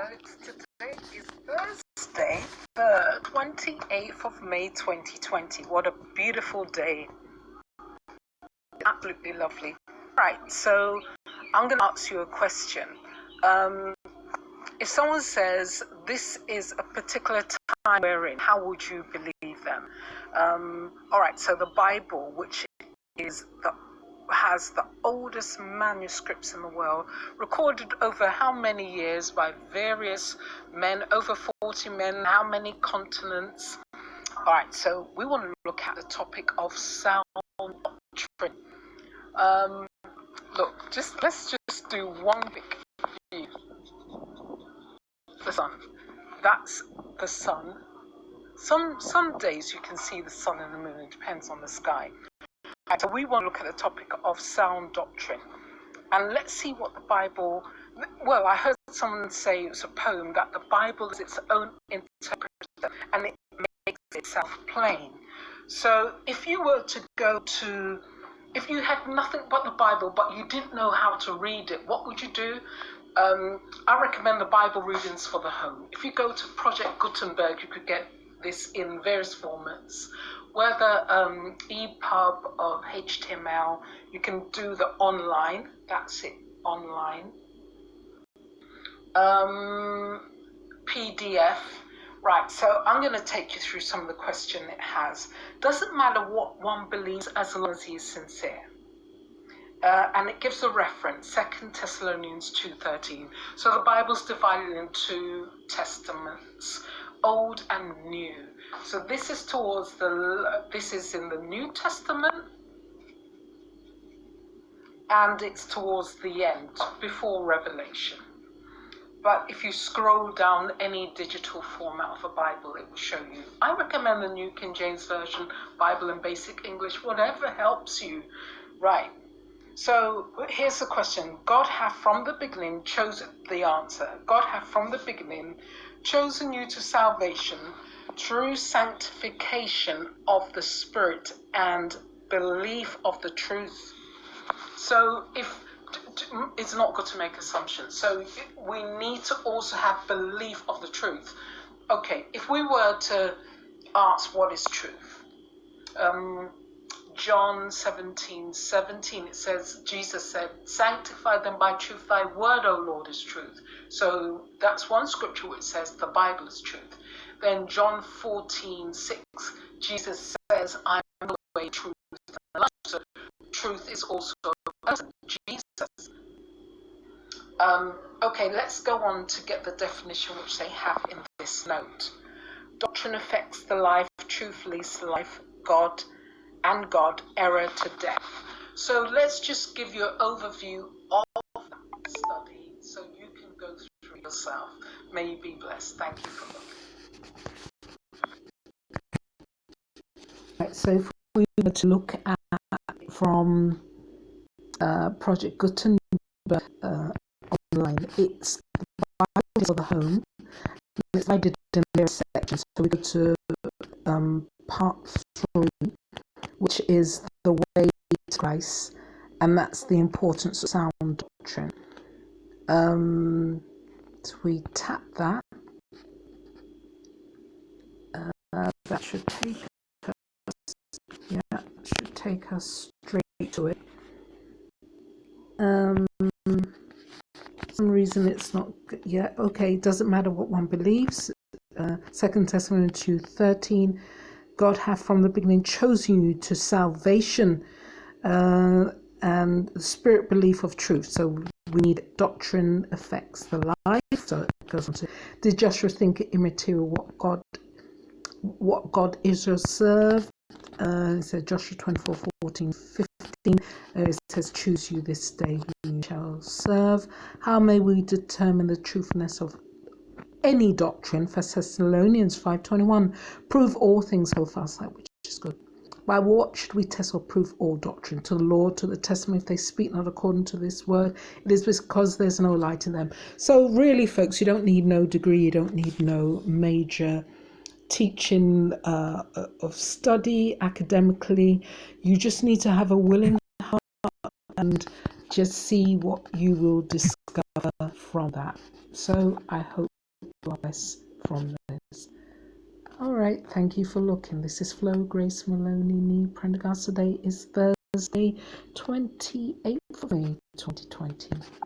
folks. Today is Thursday, the 28th of May 2020. What a beautiful day. Absolutely lovely. Right, so I'm going to ask you a question. If someone says this is a particular time we're in, how would you believe them? All right, so the Bible, which has the oldest manuscripts in the world, recorded over how many years by various men, over 40 men, how many continents? All right, so we want to look at the topic of sound doctrine. Look, let's just do one big view. The sun. That's the sun. Some days you can see the sun and the moon. It depends on the sky. And so we want to look at the topic of sound doctrine. And let's see what the Bible... Well, I heard someone say it's a poem, that the Bible is its own interpreter and it makes itself plain. So if you were to go to... If you had nothing but the Bible, but you didn't know how to read it, what would you do? I recommend the Bible readings for the home. If you go to Project Gutenberg, you could get this in various formats, whether EPUB or HTML. You can do the online, that's it, online. PDF. Right, so I'm going to take you through some of the question it has. Doesn't matter what one believes as long as he is sincere. And it gives a reference, 2 Thessalonians 2:13. So the Bible's divided into testaments, Old and New. So this is this is in the New Testament, and it's towards the end, before Revelation. But if you scroll down any digital format of a Bible, it will show you. I recommend the New King James Version, Bible in Basic English, whatever helps you. Right. So here's the question. God hath from the beginning chosen the answer. God hath from the beginning chosen you to salvation through sanctification of the Spirit and belief of the truth. So it's not good to make assumptions. So we need to also have belief of the truth. Okay, if we were to ask what is truth, John 17:17, it says, Jesus said, sanctify them by truth, thy word, O Lord, is truth. So that's one scripture which says the Bible is truth. Then John 14:6, Jesus says, I am the way, truth, and life. So truth is also a person, Jesus. Okay, let's go on to get the definition which they have in this note. Doctrine affects the life, truth leads to life, God, error to death. So let's just give you an overview of that study so you can go through yourself. May you be blessed. Thank you for looking. Right, so if we were to look at from Project Gutenberg online, it's the Bible for the home. It's divided in various sections. So we go to part 3, which is the way to Christ, and that's the importance of sound doctrine. So we tap that. That should take us. Yeah, that should take us straight to it. For some reason it's not. Yeah, okay. Doesn't matter what one believes. 2 Thessalonians 2:13. God hath from the beginning chosen you to salvation and the spirit belief of truth. So we need doctrine affects the life. So it goes on to, did Joshua think it immaterial what God Israel served? It says Joshua 24:14-15. It says, choose you this day whom you shall serve. How may we determine the truthfulness of any doctrine? 1 Thessalonians 5:21. Prove all things, hold fast that which is good. By what should we test or prove all doctrine? To the Lord, to the testimony, if they speak not according to this word, it is because there's no light in them. So really, folks, you don't need no degree, you don't need no major teaching of study academically. You just need to have a willing heart and just see what you will discover from that. So I hope bless from this. All right, thank you for looking. This is Flo Grace Maloney. New Prendergast. Today is Thursday, 28th of May, 2020.